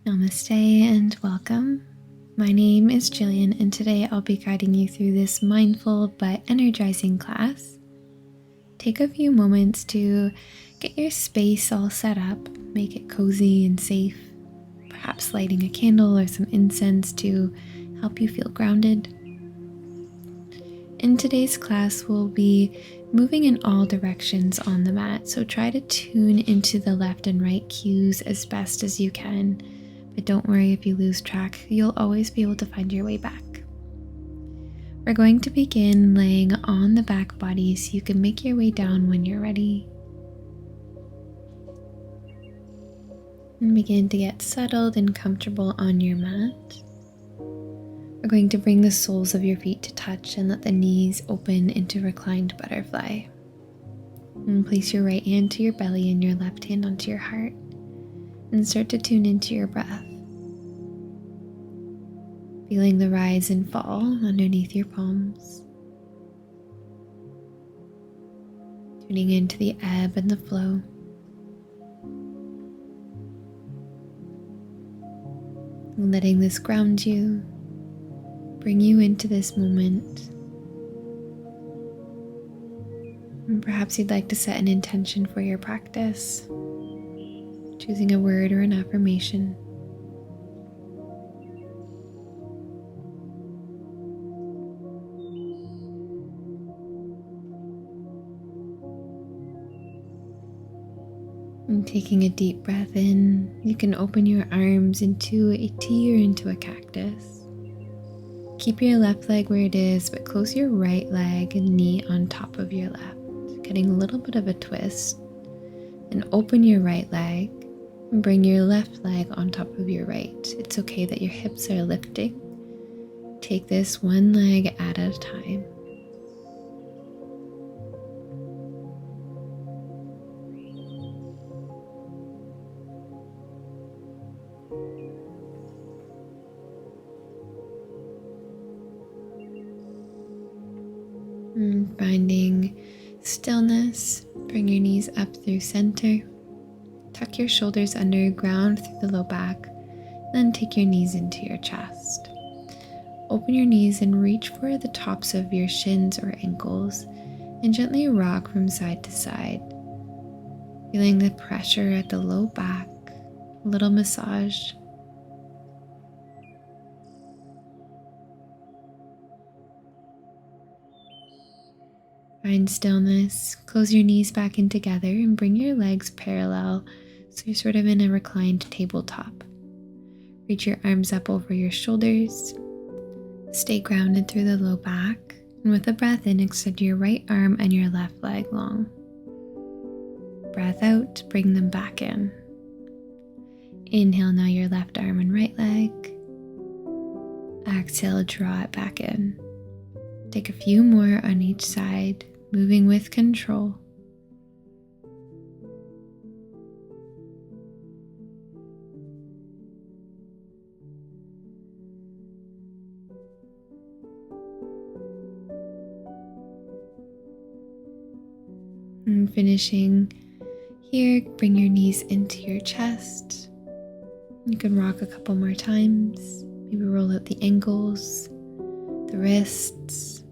Namaste and welcome. My name is Jillian, and today I'll be guiding you through this mindful but energizing class. Take a few moments to get your space all set up, make it cozy and safe, perhaps lighting a candle or some incense to help you feel grounded. In today's class, we'll be moving in all directions on the mat, so try to tune into the left and right cues as best as you can. But don't worry if you lose track, you'll always be able to find your way back. We're going to begin laying on the back body so you can make your way down when you're ready. And begin to get settled and comfortable on your mat. We're going to bring the soles of your feet to touch and let the knees open into reclined butterfly. And place your right hand to your belly and your left hand onto your heart. And start to tune into your breath. Feeling the rise and fall underneath your palms. Tuning into the ebb and the flow. And letting this ground you, bring you into this moment. And perhaps you'd like to set an intention for your practice. Choosing a word or an affirmation. And taking a deep breath in, you can open your arms into a T or into a cactus. Keep your left leg where it is, but close your right leg and knee on top of your left, getting a little bit of a twist. And open your right leg. And bring your left leg on top of your right. It's okay that your hips are lifting. Take this one leg at a time. And finding stillness, bring your knees up through center. Tuck your shoulders under, ground through the low back, then take your knees into your chest. Open your knees and reach for the tops of your shins or ankles and gently rock from side to side. Feeling the pressure at the low back, a little massage. Find stillness, close your knees back in together and bring your legs parallel so you're sort of in a reclined tabletop. Reach your arms up over your shoulders. Stay grounded through the low back, and with a breath in, extend your right arm and your left leg long. Breath out, bring them back in. Inhale now your left arm and right leg. Exhale, draw it back in. Take a few more on each side, moving with control. And finishing here, bring your knees into your chest. You can rock a couple more times. Maybe roll out the ankles, the wrists.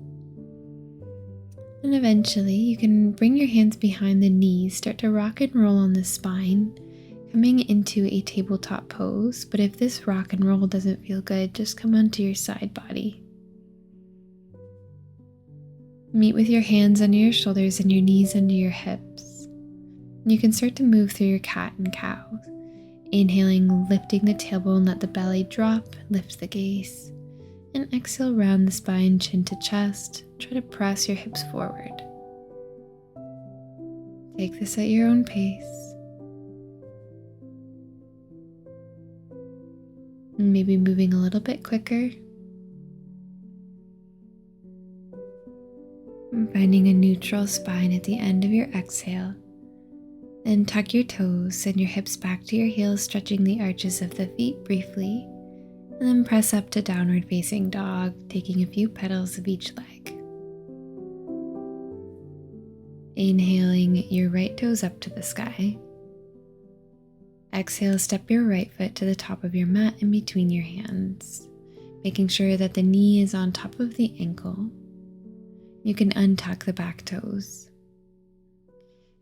And eventually you can bring your hands behind the knees, start to rock and roll on the spine, coming into a tabletop pose. But if this rock and roll doesn't feel good, just come onto your side body. Meet with your hands under your shoulders and your knees under your hips. You can start to move through your cat and cow. Inhaling, lifting the tailbone, let the belly drop, lift the gaze. And exhale, round the spine, chin to chest. Try to press your hips forward. Take this at your own pace. And maybe moving a little bit quicker. And finding a neutral spine at the end of your exhale. Then tuck your toes, send your hips back to your heels, stretching the arches of the feet briefly. And then press up to downward facing dog, taking a few petals of each leg. Inhaling your right toes up to the sky. Exhale, step your right foot to the top of your mat in between your hands, making sure that the knee is on top of the ankle. You can untuck the back toes.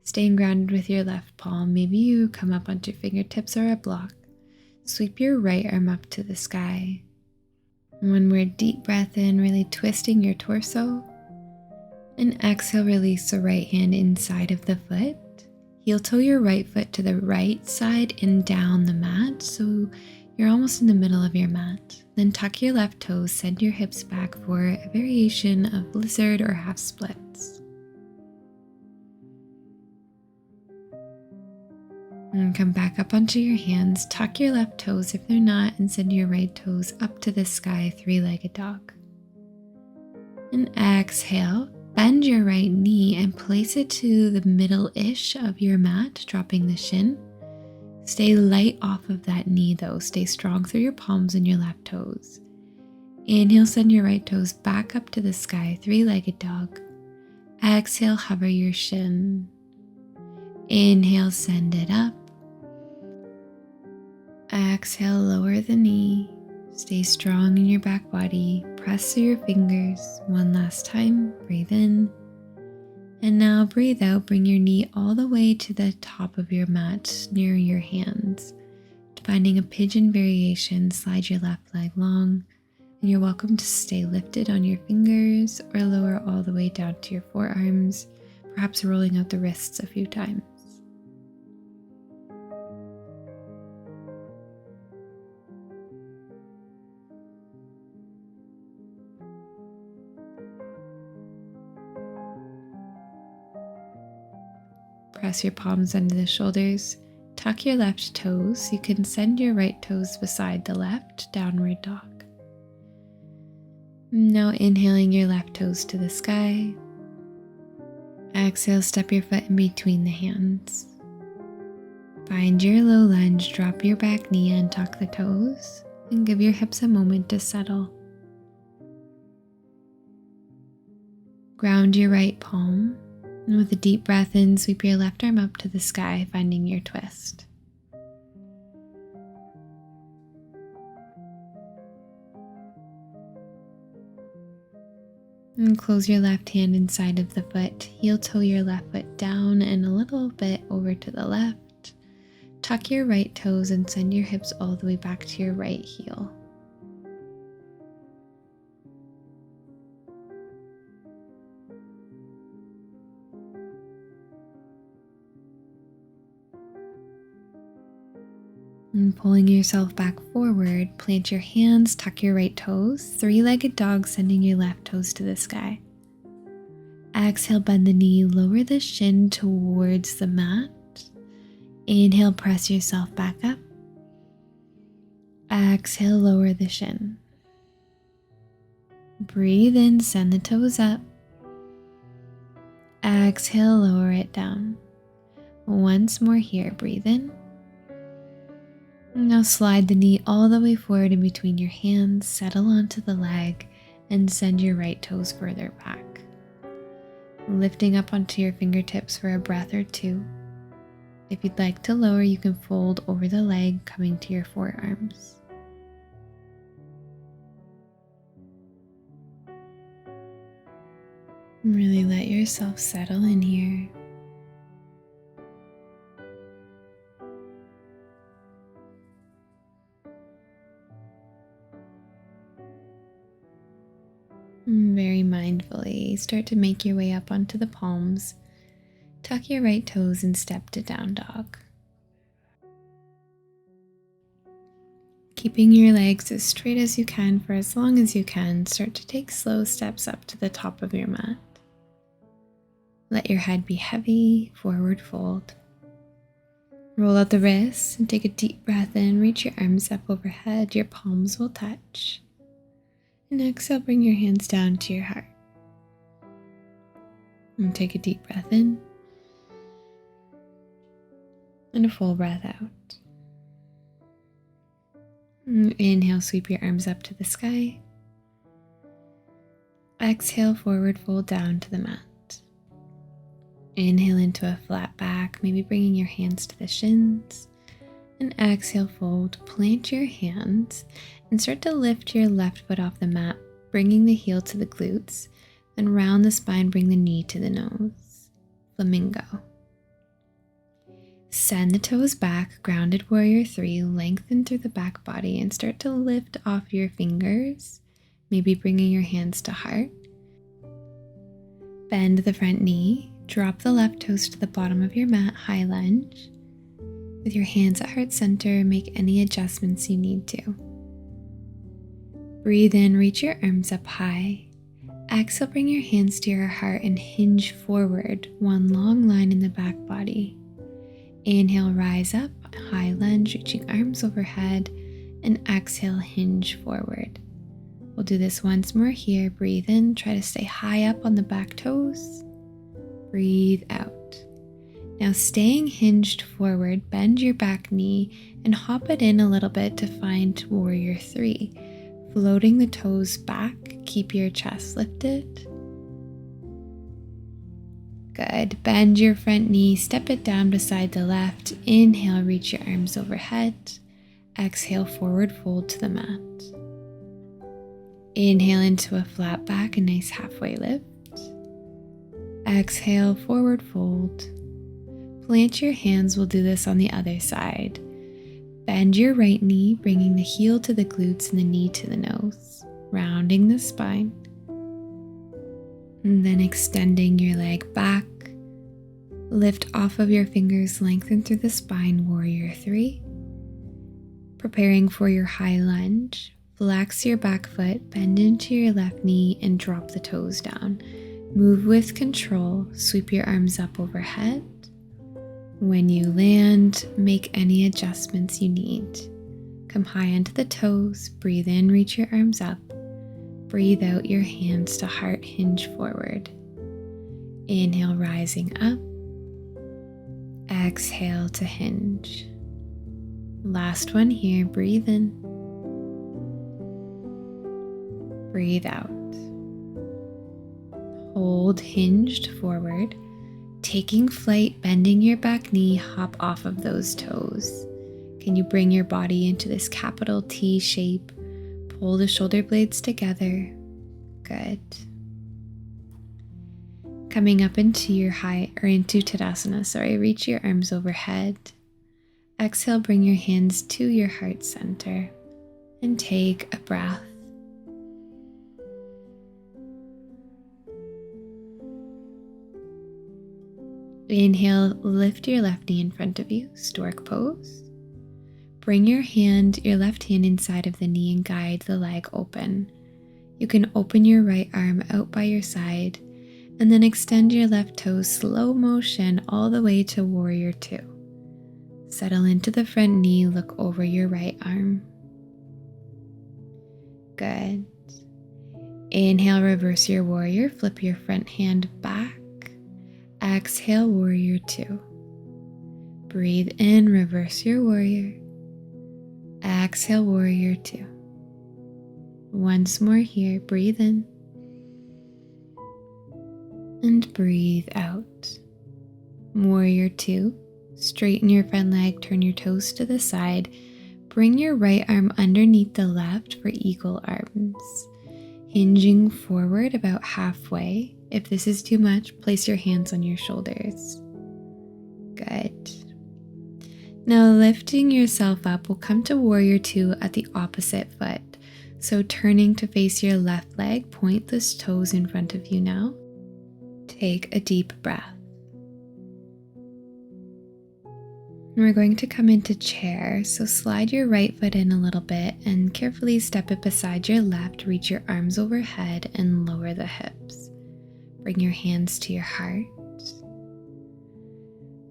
Staying grounded with your left palm, maybe you come up onto fingertips or a block. Sweep your right arm up to the sky. One more deep breath in, really twisting your torso. And exhale, release the right hand inside of the foot. Heel toe your right foot to the right side and down the mat, so you're almost in the middle of your mat. Then tuck your left toes, send your hips back for a variation of lizard or half splits. And come back up onto your hands, tuck your left toes if they're not, and send your right toes up to the sky, three-legged dog. And exhale. Bend your right knee and place it to the middle-ish of your mat, dropping the shin. Stay light off of that knee though. Stay strong through your palms and your left toes. Inhale, send your right toes back up to the sky, three-legged dog. Exhale, hover your shin. Inhale, send it up. Exhale, lower the knee. Stay strong in your back body. Press through your fingers. One last time. Breathe in. And now breathe out. Bring your knee all the way to the top of your mat near your hands. Finding a pigeon variation, slide your left leg long. And you're welcome to stay lifted on your fingers or lower all the way down to your forearms, perhaps rolling out the wrists a few times. Press your palms under the shoulders. Tuck your left toes. You can send your right toes beside the left, downward dog. Now inhaling your left toes to the sky. Exhale, step your foot in between the hands. Find your low lunge, drop your back knee and tuck the toes, and give your hips a moment to settle. Ground your right palm. And with a deep breath in, sweep your left arm up to the sky, finding your twist. And close your left hand inside of the foot. Heel toe your left foot down and a little bit over to the left. Tuck your right toes and send your hips all the way back to your right heel. And pulling yourself back forward, plant your hands, tuck your right toes, three-legged dog, sending your left toes to the sky. Exhale, bend the knee, lower the shin towards the mat. Inhale, press yourself back up. Exhale, lower the shin. Breathe in, send the toes up. Exhale, lower it down. Once more here, breathe in. Now slide the knee all the way forward in between your hands, settle onto the leg, and send your right toes further back. Lifting up onto your fingertips for a breath or two. If you'd like to lower, you can fold over the leg, coming to your forearms. Really let yourself settle in here. Very mindfully, start to make your way up onto the palms. Tuck your right toes and step to down dog. Keeping your legs as straight as you can for as long as you can, start to take slow steps up to the top of your mat. Let your head be heavy, forward fold. Roll out the wrists and take a deep breath in, reach your arms up overhead, your palms will touch. And exhale, bring your hands down to your heart. And take a deep breath in. And a full breath out. And inhale, sweep your arms up to the sky. Exhale, forward fold down to the mat. Inhale into a flat back, maybe bringing your hands to the shins. And exhale, fold, plant your hands, and start to lift your left foot off the mat, bringing the heel to the glutes. Then round the spine, bring the knee to the nose. Flamingo. Send the toes back, grounded warrior 3, lengthen through the back body and start to lift off your fingers, maybe bringing your hands to heart. Bend the front knee, drop the left toes to the bottom of your mat, high lunge. With your hands at heart center, make any adjustments you need to. Breathe in, reach your arms up high. Exhale, bring your hands to your heart and hinge forward, one long line in the back body. Inhale, rise up, high lunge, reaching arms overhead, and exhale, hinge forward. We'll do this once more here. Breathe in, try to stay high up on the back toes. Breathe out. Now staying hinged forward, bend your back knee and hop it in a little bit to find warrior 3. Floating the toes back, keep your chest lifted. Good. Bend your front knee, step it down beside the left. Inhale, reach your arms overhead. Exhale, forward fold to the mat. Inhale into a flat back, a nice halfway lift. Exhale, forward fold. Plant your hands, we'll do this on the other side. Bend your right knee, bringing the heel to the glutes and the knee to the nose, rounding the spine. And then extending your leg back. Lift off of your fingers, lengthen through the spine, warrior 3. Preparing for your high lunge, flex your back foot, bend into your left knee and drop the toes down. Move with control, sweep your arms up overhead. When you land, make any adjustments you need. Come high onto the toes, breathe in, reach your arms up. Breathe out, your hands to heart, hinge forward. Inhale, rising up. Exhale to hinge. Last one here, breathe in. Breathe out. Hold hinged forward. Taking flight, bending your back knee, hop off of those toes. Can you bring your body into this capital T shape? Pull the shoulder blades together. Good. Coming up into your into Tadasana, reach your arms overhead. Exhale, bring your hands to your heart center and take a breath. Inhale, lift your left knee in front of you, stork pose. Bring your left hand inside of the knee and guide the leg open. You can open your right arm out by your side and then extend your left toe slow motion all the way to warrior 2. Settle into the front knee, look over your right arm. Good. Inhale, reverse your warrior, flip your front hand back. Exhale, warrior 2. Breathe in, reverse your warrior. Exhale, warrior 2. Once more here, breathe in. And breathe out. Warrior 2. Straighten your front leg, turn your toes to the side. Bring your right arm underneath the left for eagle arms. Hinging forward about halfway. If this is too much, place your hands on your shoulders. Good. Now lifting yourself up, we'll come to warrior 2 at the opposite foot. So turning to face your left leg, point those toes in front of you now. Take a deep breath. We're going to come into chair, so slide your right foot in a little bit and carefully step it beside your left, reach your arms overhead and lower the hips. Bring your hands to your heart.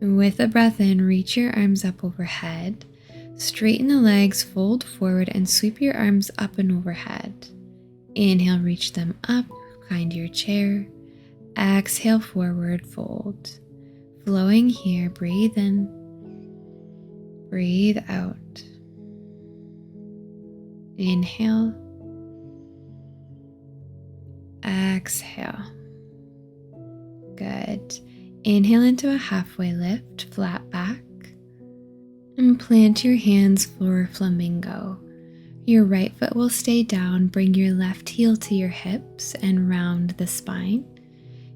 And with a breath in, reach your arms up overhead. Straighten the legs, fold forward and sweep your arms up and overhead. Inhale, reach them up, find your chair. Exhale, forward fold. Flowing here, breathe in. Breathe out. Inhale. Exhale. Good. Inhale into a halfway lift, flat back. And plant your hands for flamingo. Your right foot will stay down. Bring your left heel to your hips and round the spine.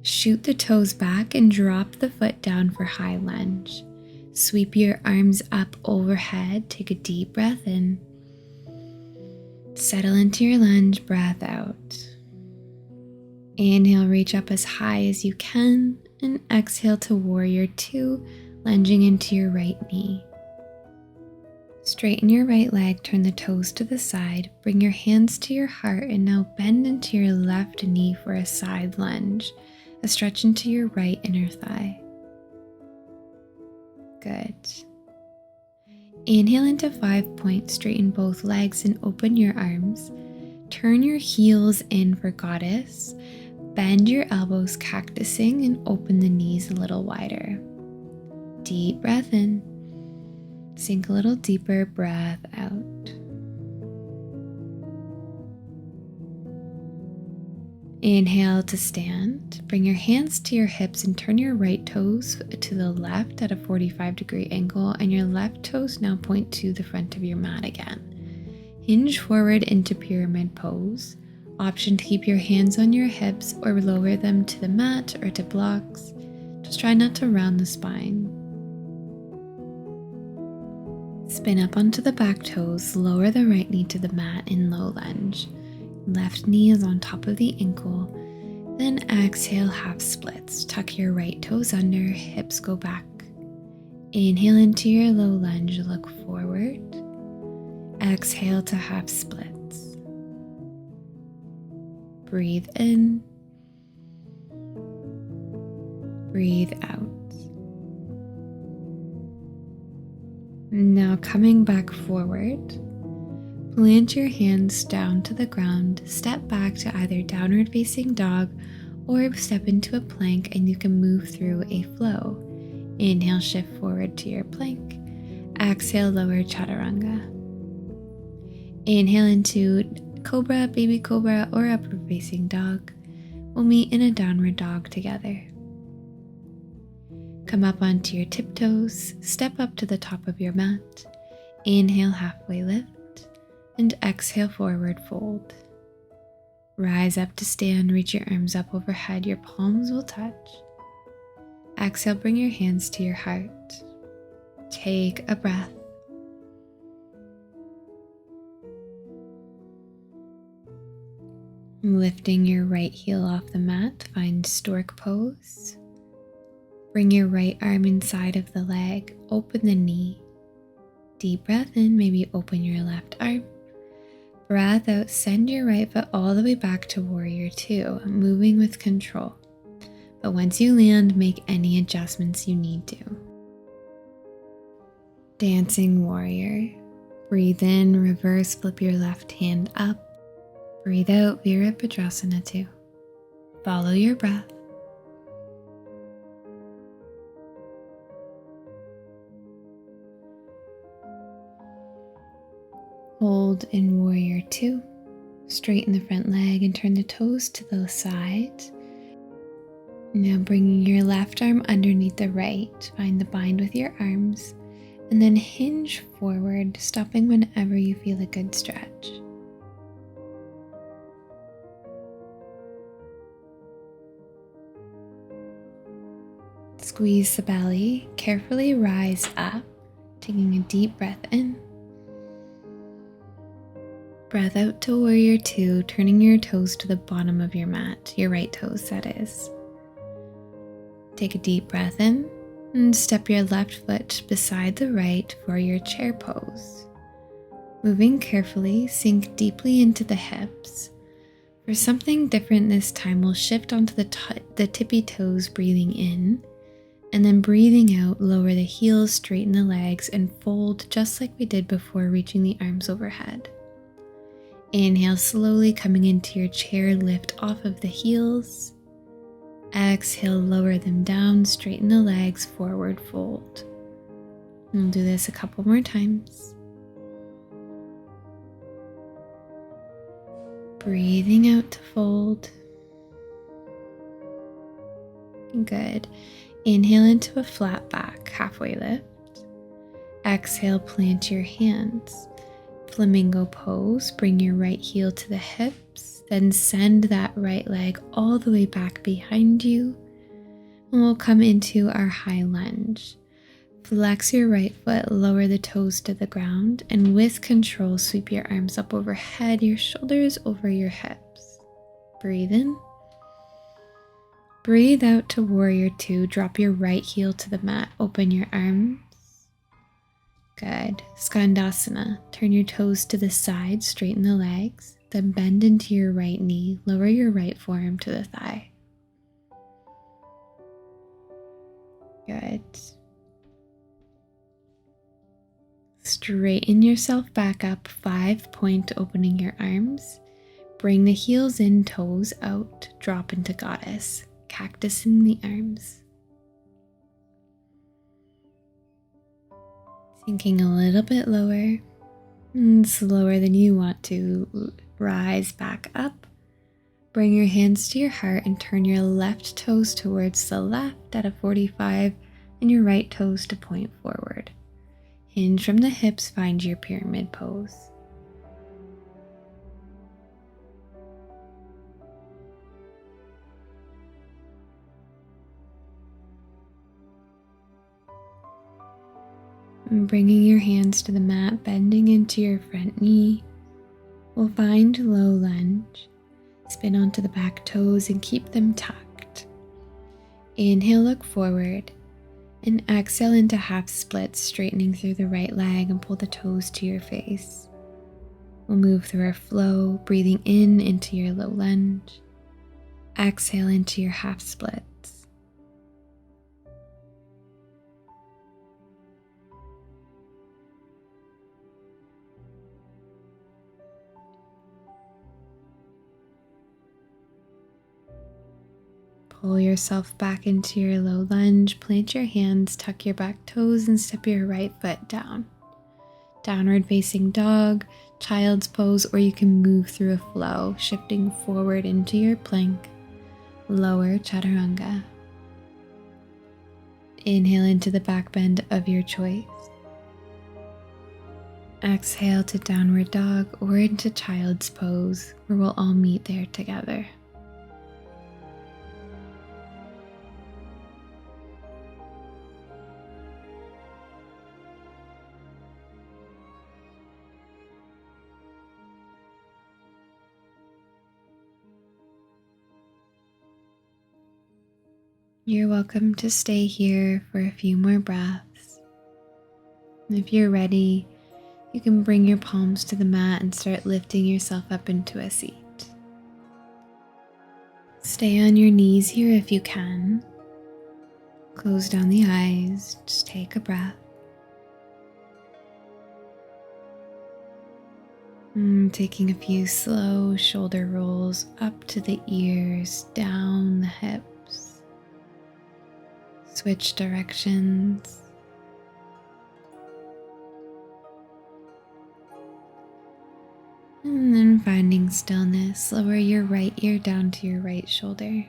Shoot the toes back and drop the foot down for high lunge. Sweep your arms up overhead. Take a deep breath in. Settle into your lunge, breath out. Inhale, reach up as high as you can, and exhale to warrior two, lunging into your right knee. Straighten your right leg, turn the toes to the side, bring your hands to your heart, and now bend into your left knee for a side lunge, a stretch into your right inner thigh. Good. Inhale into 5 points, straighten both legs and open your arms. Turn your heels in for goddess. Bend your elbows, cactusing, and open the knees a little wider. Deep breath in. Sink a little deeper, breath out. Inhale to stand. Bring your hands to your hips and turn your right toes to the left at a 45-degree angle, and your left toes now point to the front of your mat again. Hinge forward into pyramid pose. Option to keep your hands on your hips or lower them to the mat or to blocks. Just try not to round the spine. Spin up onto the back toes, lower the right knee to the mat in low lunge. Left knee is on top of the ankle. Then exhale, half splits. Tuck your right toes under, hips go back. Inhale into your low lunge, look forward. Exhale to half splits. Breathe in. Breathe out. Now coming back forward, plant your hands down to the ground, step back to either downward facing dog or step into a plank, and you can move through a flow. Inhale, shift forward to your plank. Exhale, lower chaturanga. Inhale into cobra, baby cobra, or upward facing dog. We'll meet in a downward dog together. Come up onto your tiptoes, step up to the top of your mat. Inhale, halfway lift, and exhale, forward fold. Rise up to stand, reach your arms up overhead, your palms will touch. Exhale, bring your hands to your heart. Take a breath. Lifting your right heel off the mat, find stork pose. Bring your right arm inside of the leg, open the knee. Deep breath in, maybe open your left arm. Breath out, send your right foot all the way back to warrior two, moving with control. But once you land, make any adjustments you need to. Dancing warrior. Breathe in, reverse, flip your left hand up. Breathe out, Virabhadrasana 2. Follow your breath. Hold in warrior 2. Straighten the front leg and turn the toes to the side. Now bringing your left arm underneath the right, find the bind with your arms, and then hinge forward, stopping whenever you feel a good stretch. Squeeze the belly, carefully rise up, taking a deep breath in. Breath out to warrior 2, turning your toes to the bottom of your mat, your right toes that is. Take a deep breath in and step your left foot beside the right for your chair pose. Moving carefully, sink deeply into the hips. For something different this time, we'll shift onto the tippy toes, breathing in, and then breathing out, lower the heels, straighten the legs, and fold just like we did before, reaching the arms overhead. Inhale, slowly coming into your chair, lift off of the heels. Exhale, lower them down, straighten the legs, forward fold. And we'll do this a couple more times. Breathing out to fold. Good. Inhale into a flat back, halfway lift. Exhale, plant your hands. Flamingo pose, bring your right heel to the hips, then send that right leg all the way back behind you. And we'll come into our high lunge. Flex your right foot, lower the toes to the ground, and with control, sweep your arms up overhead, your shoulders over your hips. Breathe in. Breathe out to warrior two. Drop your right heel to the mat. Open your arms. Good. Skandasana. Turn your toes to the side, straighten the legs, then bend into your right knee. Lower your right forearm to the thigh. Good. Straighten yourself back up, 5-point, opening your arms. Bring the heels in, toes out, drop into goddess. Cactus in the arms. Sinking a little bit lower and slower than you want to. Rise back up. Bring your hands to your heart and turn your left toes towards the left at a 45 and your right toes to point forward. Hinge from the hips, find your pyramid pose. And bringing your hands to the mat, bending into your front knee. We'll find low lunge. Spin onto the back toes and keep them tucked. Inhale, look forward. And exhale into half splits, straightening through the right leg and pull the toes to your face. We'll move through our flow, breathing in into your low lunge. Exhale into your half splits. Pull yourself back into your low lunge, plant your hands, tuck your back toes, and step your right foot down. Downward facing dog, child's pose, or you can move through a flow, shifting forward into your plank, lower chaturanga. Inhale into the back bend of your choice. Exhale to downward dog or into child's pose, where we'll all meet there together. You're welcome to stay here for a few more breaths. And if you're ready, you can bring your palms to the mat and start lifting yourself up into a seat. Stay on your knees here if you can. Close down the eyes, just take a breath. Taking a few slow shoulder rolls up to the ears, down the hips. Switch directions. And then finding stillness, lower your right ear down to your right shoulder.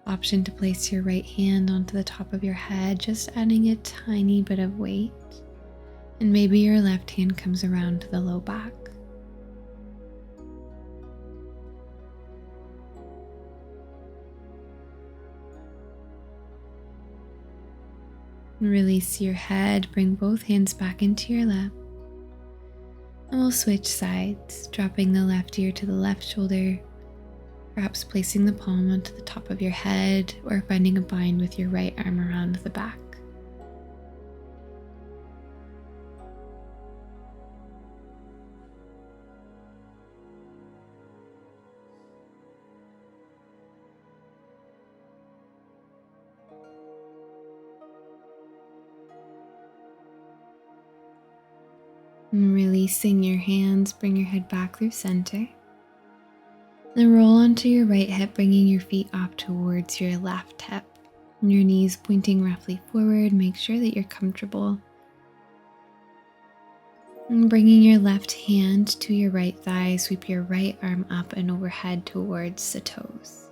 Option to place your right hand onto the top of your head, just adding a tiny bit of weight. And maybe your left hand comes around to the low back. Release your head, bring both hands back into your lap. And we'll switch sides, dropping the left ear to the left shoulder, perhaps placing the palm onto the top of your head or finding a bind with your right arm around the back. And releasing your hands, bring your head back through center. Then roll onto your right hip, bringing your feet off towards your left hip. And your knees pointing roughly forward, make sure that you're comfortable. And bringing your left hand to your right thigh, sweep your right arm up and overhead towards the toes.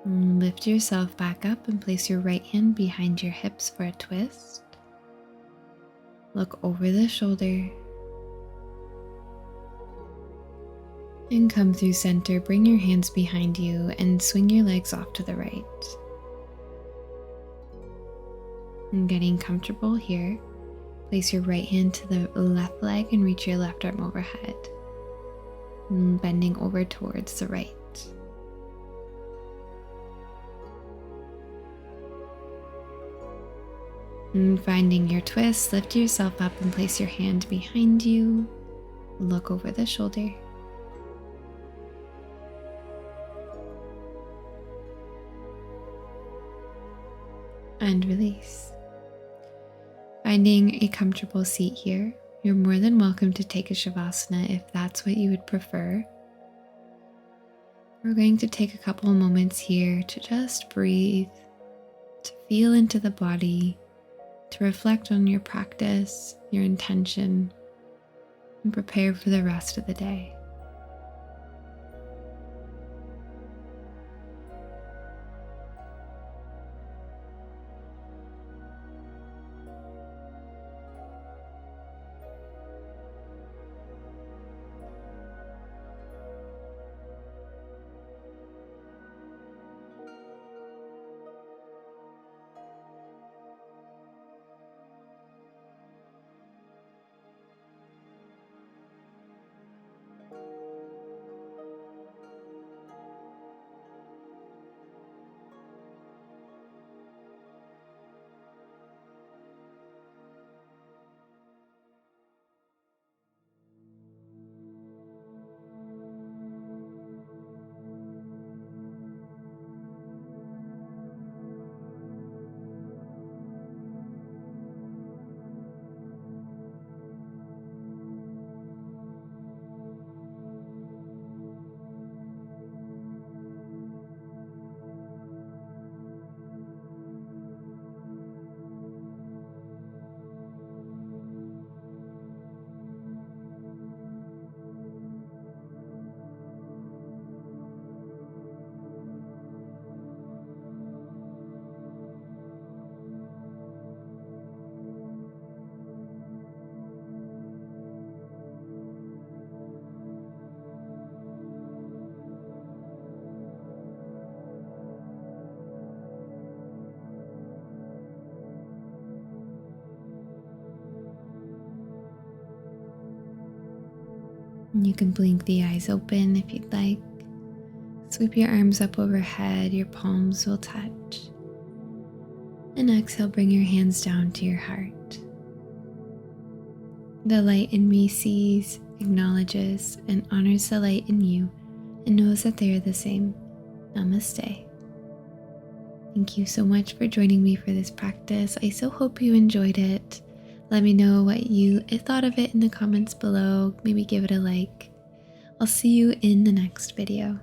Lift yourself back up and place your right hand behind your hips for a twist. Look over the shoulder. And come through center. Bring your hands behind you and swing your legs off to the right. And getting comfortable here, place your right hand to the left leg and reach your left arm overhead. And bending over towards the right. And finding your twist, lift yourself up and place your hand behind you. Look over the shoulder. And release. Finding a comfortable seat here, you're more than welcome to take a Shavasana if that's what you would prefer. We're going to take a couple moments here to just breathe, to feel into the body, to reflect on your practice, your intention, and prepare for the rest of the day. You can blink the eyes open if you'd like. Sweep your arms up overhead, your palms will touch. And exhale, bring your hands down to your heart. The light in me sees, acknowledges, and honors the light in you and knows that they are the same. Namaste. Thank you so much for joining me for this practice. I so hope you enjoyed it. Let me know what you thought of it in the comments below. Maybe give it a like. I'll see you in the next video.